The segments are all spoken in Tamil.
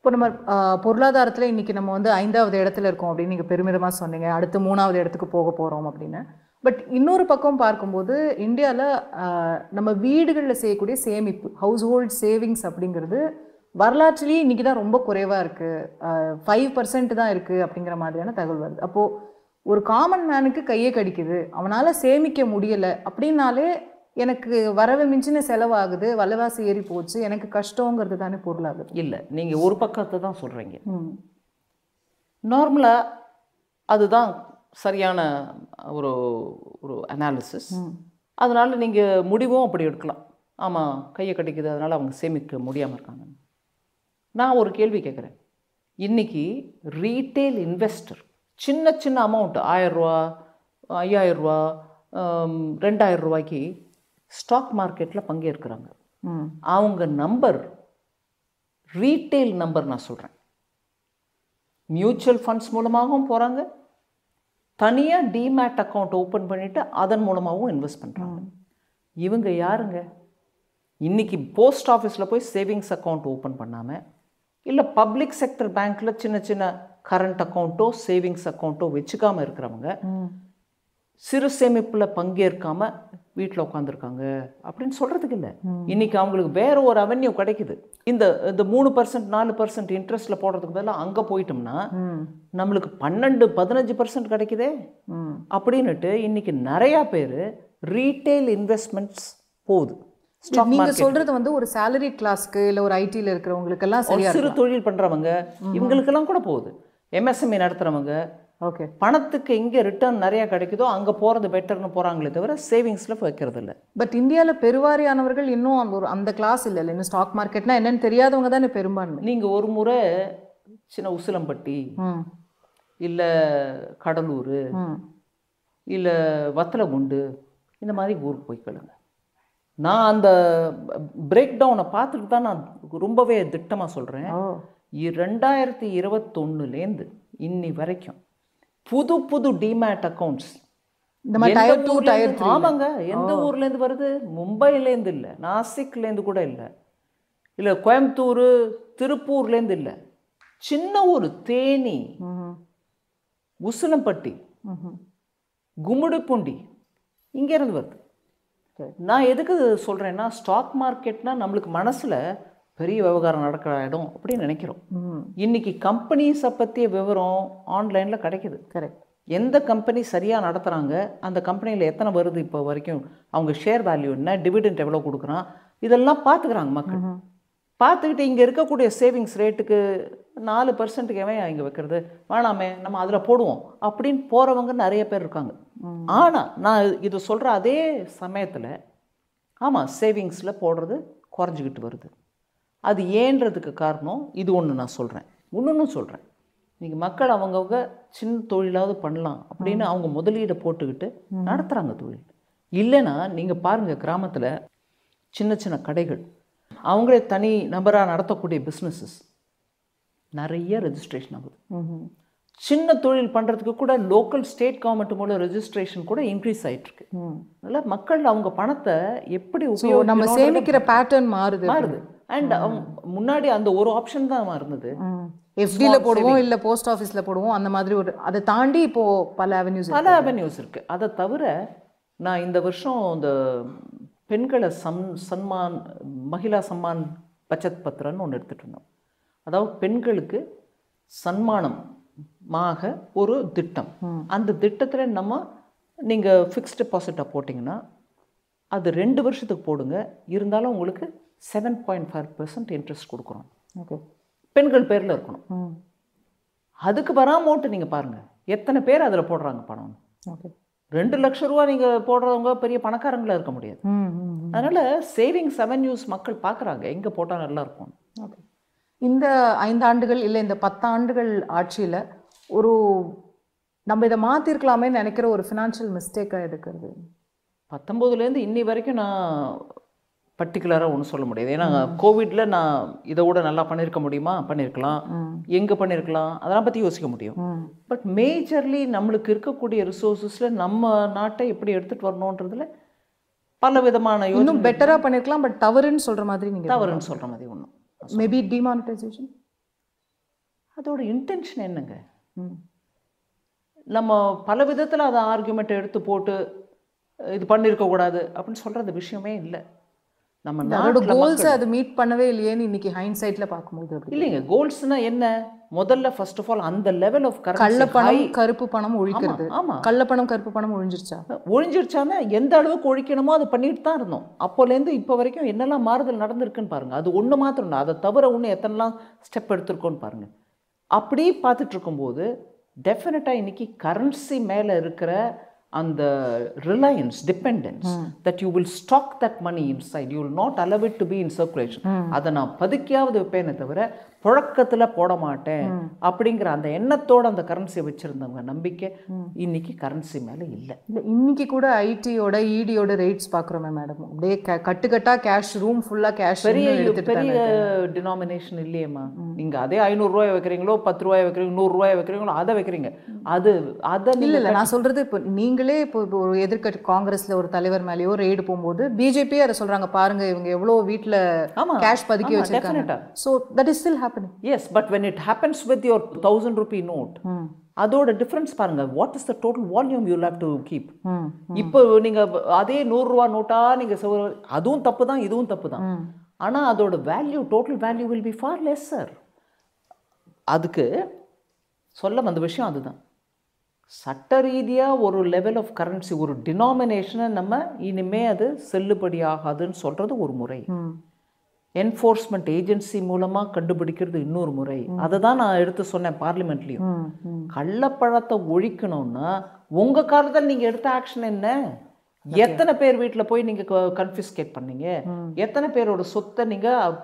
இப்போ நம்ம பொருளாதாரத்தில் இன்றைக்கி நம்ம வந்து 5வது இடத்துல இருக்கோம் அப்படின்னு நீங்கள் பெருமிதமாக சொன்னீங்க. அடுத்து 3வது இடத்துக்கு போக போகிறோம் அப்படின்னு. பட் இன்னொரு பக்கம் பார்க்கும்போது இந்தியாவில் நம்ம வீடுகளில் செய்யக்கூடிய சேமிப்பு, ஹவுஸ் ஹோல்ட் சேவிங்ஸ் அப்படிங்கிறது வரலாற்றிலேயே இன்றைக்கி தான் ரொம்ப குறைவாக இருக்குது. 5% தான் இருக்குது அப்படிங்கிற மாதிரியான தகவல் வருது. அப்போது ஒரு காமன் மேனுக்கு கையே கடிக்குது, அவனால் சேமிக்க முடியலை அப்படின்னாலே எனக்கு வரவு மிஞ்சின செலவாகுது, விலைவாசி ஏறி போச்சு, எனக்கு கஷ்டங்கிறது தானே பொருளாகுது. இல்லை, நீங்கள் ஒரு பக்கத்தை தான் சொல்கிறீங்க. நார்மலாக அதுதான் சரியான ஒரு ஒரு அனாலிசிஸ். அதனால் நீங்கள் முடிவும் அப்படி எடுக்கலாம். ஆமாம், கையை கடிக்குது, அதனால் அவங்க சேமிக்க முடியாமல் இருக்காங்க. நான் ஒரு கேள்வி கேட்குறேன். இன்றைக்கி ரீட்டெயில் இன்வெஸ்டர் சின்ன சின்ன அமௌண்ட் 1000 ரூபா, 5000 ரூபா, 2000 ரூபாய்க்கு ஸ்டாக் மார்க்கெட்டில் பங்கேற்கிறாங்க. அவங்க நம்பர் ரீட்டெயில் நம்பர் நான் சொல்கிறேன். மியூச்சுவல் ஃபண்ட்ஸ் மூலமாகவும் போகிறாங்க, தனியாக டிமேட் அக்கௌண்ட் ஓப்பன் பண்ணிவிட்டு அதன் மூலமாகவும் இன்வெஸ்ட் பண்ணுறாங்க. இவங்க யாருங்க? இன்றைக்கி போஸ்ட் ஆஃபீஸில் போய் சேவிங்ஸ் அக்கௌண்ட் ஓப்பன் பண்ணாமல், இல்லை பப்ளிக் செக்டர் பேங்க்கில் சின்ன சின்ன கரண்ட் அக்கௌண்ட்டோ சேவிங்ஸ் அக்கௌண்ட்டோ வச்சுக்காமல் இருக்கிறவங்க சிறு சேமிப்பில் பங்கேற்காமல் வீட்டில் உட்காந்துருக்காங்க அப்படின்னு சொல்கிறதுக்கு இல்லை. இன்றைக்கி அவங்களுக்கு வேறு ஒரு அவென்யூ கிடைக்குது. இந்த 3% 4% இன்ட்ரெஸ்ட்டில் போடுறதுக்கு பதிலாக அங்கே போயிட்டோம்னா நம்மளுக்கு 12-15% கிடைக்குதே அப்படின்னுட்டு இன்றைக்கி நிறையா பேர் ரீட்டெயில் இன்வெஸ்ட்மெண்ட்ஸ் போகுது. நீங்க சொல்றது வந்து ஒரு சேலரி கிளாஸ்க்கு இல்லை ஒரு ஐடியில் இருக்கிறவங்களுக்கெல்லாம் சரியா, சிறு தொழில் பண்ணுறவங்க இவங்களுக்கெல்லாம் கூட போகுது. எம்எஸ்எம்இ நடத்துகிறவங்க ஓகே, பணத்துக்கு எங்கே ரிட்டர்ன் நிறையா கிடைக்குதோ அங்கே போகிறது பெட்டர்னு போகிறாங்களே தவிர சேவிங்ஸில் வைக்கிறது இல்லை. பட் இந்தியாவில் பெருவாரியானவர்கள் இன்னும் அந்த கிளாஸ் இல்லை. இன்னும் ஸ்டாக் மார்க்கெட்னா என்னன்னு தெரியாதவங்க தானே பெரும்பான்மை. நீங்கள் ஒரு முறை சின்ன உசிலம்பட்டி, இல்லை கடலூர், இல்லை வத்தலகுண்டு, இந்த மாதிரி ஊருக்கு போய் கேளுங்க. நான் அந்த பிரேக் டவுனை பார்த்துட்டு தான் நான் ரொம்பவே திட்டமாக சொல்கிறேன். 2021லேருந்து இன்னி வரைக்கும் புது புது டிமேட் அக்கௌண்ட்ஸ் ஆமாங்க, எந்த ஊர்லேருந்து வருது? மும்பைலேருந்து இல்லை, நாசிக்லேருந்து கூட இல்லை, இல்லை கோயம்புத்தூர் திருப்பூர்லேருந்து இல்லை, சின்ன ஒரு தேனி, உசிலம்பட்டி, கும்மிடிப்பூண்டி, இங்கேருந்து வருது. நான் எதுக்கு சொல்கிறேன்னா, ஸ்டாக் மார்க்கெட்னா நம்மளுக்கு மனசில் பெரிய விவகாரம் நடக்கிற இடம் அப்படின்னு நினைக்கிறோம். இன்றைக்கி கம்பெனிஸை பற்றிய விவரம் ஆன்லைனில் கிடைக்குது. கரெக்ட். எந்த கம்பெனி சரியாக நடத்துகிறாங்க, அந்த கம்பெனியில் எத்தனை வருது இப்போ வரைக்கும், அவங்க ஷேர் வேல்யூ என்ன, டிவிடெண்ட் எவ்வளோ கொடுக்குறான், இதெல்லாம் பார்த்துக்கிறாங்க மக்கள். பார்த்துக்கிட்டு இங்கே இருக்கக்கூடிய சேவிங்ஸ் ரேட்டுக்கு 4%க்கு எவன் இங்கே வைக்கிறது, வேணாமே நம்ம அதில் போடுவோம் அப்படின்னு போகிறவங்க நிறைய பேர் இருக்காங்க. ஆனால் நான் இது சொல்கிற அதே சமயத்தில் ஆமாம், சேவிங்ஸில் போடுறது குறைஞ்சிக்கிட்டு வருது. அது ஏன்றதுக்கு காரணம் இது ஒன்று நான் சொல்கிறேன். இன்னொன்று சொல்கிறேன், நீங்கள் மக்கள் அவங்கவுங்க சின்ன தொழிலாவது பண்ணலாம் அப்படின்னு அவங்க முதலீடை போட்டுக்கிட்டு நடத்துகிறாங்க தொழில். இல்லைன்னா நீங்கள் பாருங்கள், கிராமத்தில் சின்ன சின்ன கடைகள், அவங்களே தனி நபராக நடத்தக்கூடிய பிஸ்னஸஸ் நிறைய ரெஜிஸ்ட்ரேஷன் ஆகுது. சின்ன தொழில் பண்ணுறதுக்கு கூட லோக்கல் ஸ்டேட் கவர்மெண்ட் மூலம் ரெஜிஸ்ட்ரேஷன் கூட இன்க்ரீஸ் ஆகிட்டுருக்கு. அதனால் மக்கள் அவங்க பணத்தை எப்படி நம்ம சேமிக்கிற பேட்டர்ன் மாறுது. அண்ட் முன்னாடி அந்த ஒரு ஆப்ஷன் தான் இருந்தது, எஃப்டியில் போடுவோம் இல்லை போஸ்ட் ஆஃபீஸில் போடுவோம், அந்த மாதிரி ஒரு, அதை தாண்டி இப்போது பல அவென்யூஸ் இருக்குது. அதை தவிர நான் இந்த வருஷம் இந்த பெண்களை சன்மான் மகிழா சம்மான் பச்சத் பத்திரன்னு ஒன்று எடுத்துகிட்டு இருந்தோம். அதாவது பெண்களுக்கு சன்மானமாக ஒரு திட்டம். அந்த திட்டத்தில் நீங்கள் ஃபிக்ஸ்ட் டெபாசிட்டாக போட்டிங்கன்னா அது 2 வருஷத்துக்கு போடுங்க, இருந்தாலும் உங்களுக்கு 7.5% இன்ட்ரெஸ்ட் கொடுக்குறோம். ஓகே, பெண்கள் பேரில் இருக்கணும். அதுக்கு வராமோட்டு நீங்கள் பாருங்கள் எத்தனை பேர் அதில் போடுறாங்க பணம். ஓகே, 2 லட்சம் ரூபா நீங்கள் போடுறவங்க பெரிய பணக்காரங்களாக இருக்க முடியாது. அதனால் சேவிங்ஸ் அவென்யூஸ் மக்கள் பார்க்குறாங்க, எங்கே போட்டால் நல்லா இருக்கும். ஓகே, இந்த 5 ஆண்டுகள் இல்லை இந்த 10 ஆண்டுகள் ஆட்சியில் ஒரு நம்ம இதை மாற்றிருக்கலாமே நினைக்கிற ஒரு ஃபினான்ஷியல் மிஸ்டேக்காக எடுக்கிறது 19லேருந்து இன்னி வரைக்கும் நான் பர்டிகுலராக ஒன்றும் சொல்ல முடியாது. ஏன்னா கோவிடில் நான் இதை விட நல்லா பண்ணியிருக்க முடியுமா, பண்ணியிருக்கலாம், எங்கே பண்ணியிருக்கலாம், அதெல்லாம் பற்றி யோசிக்க முடியும். பட் மேஜர்லி நம்மளுக்கு இருக்கக்கூடிய ரிசோர்ஸஸில் நம்ம நாட்டை எப்படி எடுத்துகிட்டு வரணுன்றதுல பல விதமான இன்னும் பெட்டராக பண்ணியிருக்கலாம். பட் தவறுன்னு சொல்கிற மாதிரி நீங்கள் தவறுன்னு சொல்கிற மாதிரி ஒன்றும் மேபி டிமானிட்டைசேஷன் அதோட இன்டென்ஷன் என்னங்க? நம்ம பல விதத்தில் அதை ஆர்குமெண்ட் எடுத்து போட்டு இது பண்ணியிருக்கக்கூடாது அப்படின்னு சொல்கிறது விஷயமே இல்லை. நம்ம அதோட கோல்ஸை அது மீட் பண்ணவே இல்லையேன்னு இன்னைக்கு ஹைண்ட்சைட்டில் பார்க்கும்போது அப்படி இல்லைங்க. கோல்ஸ்னால் என்ன? முதல்ல ஃபர்ஸ்ட் ஆஃப் ஆல் அந்த லெவல் ஆஃப் கள்ளப்பணம் கருப்பு பணம் ஒழிக்கிறது. ஆமாம், கள்ளப்பணம் கருப்பு பணம் ஒழிஞ்சிருச்சா? ஒழிஞ்சிருச்சான்னா எந்த அளவுக்கு ஒழிக்கணுமோ அதை பண்ணிட்டு தான் இருந்தோம். அப்போலேருந்து இப்போ வரைக்கும் என்னெல்லாம் மாறுதல் நடந்திருக்குன்னு பாருங்கள். அது ஒன்று மாத்திரம் இல்லை, அதை தவிர ஒன்று எத்தனைலாம் ஸ்டெப் எடுத்திருக்கோன்னு பாருங்கள். அப்படி பார்த்துட்டு இருக்கும்போது டெஃபினட்டாக இன்னைக்கு கரன்சி மேலே இருக்கிற அந்த reliance, dependence, that you will stock that money inside, you will not allow it to be in circulation. அதை நான் பதுக்கியாவது வைப்பேனே தவிர புழக்கத்தில் போட மாட்டேன் அப்படிங்கிற அந்த எண்ணத்தோட அந்த கரன்சியை வச்சுருந்தவங்க நம்பிக்கை இன்னைக்கு கரன்சி மேலே இல்லை. இல்லை, இன்னைக்கு கூட ஐடியோட இடியோட ரேட்ஸ் பார்க்குறோமே மேடம், அப்படியே கட்டுக்கட்டா கேஷ், ரூம் ஃபுல்லாக கேஷ். பெரிய டினாமினேஷன் இல்லையேம்மா. நீங்கள் அதே 500 ரூபாய் வைக்கிறீங்களோ, 10 ரூபாய் வைக்கிறீங்க, 100 ரூபாய் வைக்கிறீங்களோ, அதை வைக்கிறீங்க. அது அதை இல்லை, நான் சொல்கிறது இப்போ நீங்களே இப்போ ஒரு எதிர்க்கட்சி காங்கிரஸில் ஒரு தலைவர் மேலேயோ ரெய்டு போகும்போது பிஜேபி அதை சொல்கிறாங்க, பாருங்க இவங்க எவ்வளோ வீட்டில் கேஷ் பதுக்கி வச்சிருக்காங்க. So that is still happening. Yes, but when it happens with your 1000 rupee note, அதோட டிஃபரன்ஸ் பாருங்க. What is the total volume you have to keep. இப்போ நீங்க அதே 100 ரூபா நோட்டா நீங்க அதுவும் தப்பு தான், இதுவும் தப்பு தான். ஆனா அதோட value, total value will be for lesser. அதுக்கு சொல்ல வந்த விஷயம் அதுதான். சட்ட ரீதியாக ஒரு லெவல் ஆஃப் கரன்சி, ஒரு டினாமினேஷனை நம்ம இனிமே அது செல்லுபடியாகாதுன்னு சொல்றது ஒரு முறை. என்ஃபோர்ஸ்மெண்ட் ஏஜென்சி மூலமாக கண்டுபிடிக்கிறது இன்னொரு முறை. அதை தான் நான் எடுத்து சொன்னேன் பார்லிமெண்ட்லேயும். கள்ளப்பழத்தை ஒழிக்கணும்னா உங்கள் காலத்தில் நீங்கள் எடுத்த ஆக்ஷன் என்ன? எத்தனை பேர் வீட்டில் போய் நீங்கள் கன்ஃபிஸ்கேட் பண்ணீங்க? எத்தனை பேரோட சொத்தை நீங்கள்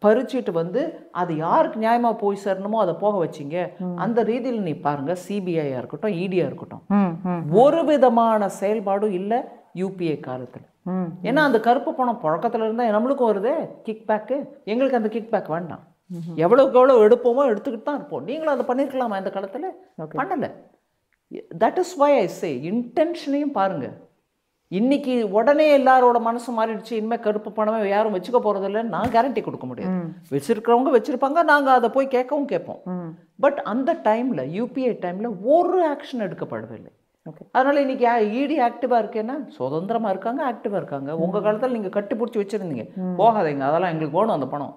பறிச்சுட்டு வந்து அது யாருக்கு நியாயமாக போய் சேரணுமோ அதை போக வச்சிங்க? அந்த ரீதியில் நீ பாருங்க, சிபிஐயா இருக்கட்டும், இடியா இருக்கட்டும், ஒரு விதமான செயல்பாடும் இல்லை யூபிஏ காலத்தில். ஏன்னா அந்த கருப்பு பணம் புழக்கத்தில் இருந்தால் நம்மளுக்கும் வருது கிக் பேக்கு. எங்களுக்கு அந்த கிக் பேக் வேண்டாம். எவ்வளோக்கு எவ்வளோ எடுப்போமோ எடுத்துக்கிட்டு தான் இருப்போம். நீங்களும் அதை பண்ணியிருக்கலாமா இந்த காலத்தில்? பண்ணலை. தட் இஸ் வை ஐ சே இன்டென்ஷனையும் பாருங்கள். இன்னைக்கு உடனே எல்லாரோட மனசு மாறிடுச்சு, இனிமேல் கருப்பு பணமே யாரும் வச்சுக்க போகிறதில்லன்னு நான் கேரண்டி கொடுக்க முடியாது. வச்சிருக்கிறவங்க வச்சுருப்பாங்க, நாங்கள் அதை போய் கேட்கவும் கேட்போம். பட் அந்த டைமில், யூபிஐ டைமில் ஒரு ஆக்ஷன் எடுக்கப்படவில்லை. அதனால இன்னைக்கு இடி ஆக்டிவாக இருக்கேன்னா சுதந்திரமாக இருக்காங்க, ஆக்டிவாக இருக்காங்க. உங்கள் காலத்தில் நீங்கள் கட்டி பிடிச்சி வச்சுருந்தீங்க, போகாதீங்க, அதெல்லாம் எங்களுக்கு வேணும் அந்த பணம்.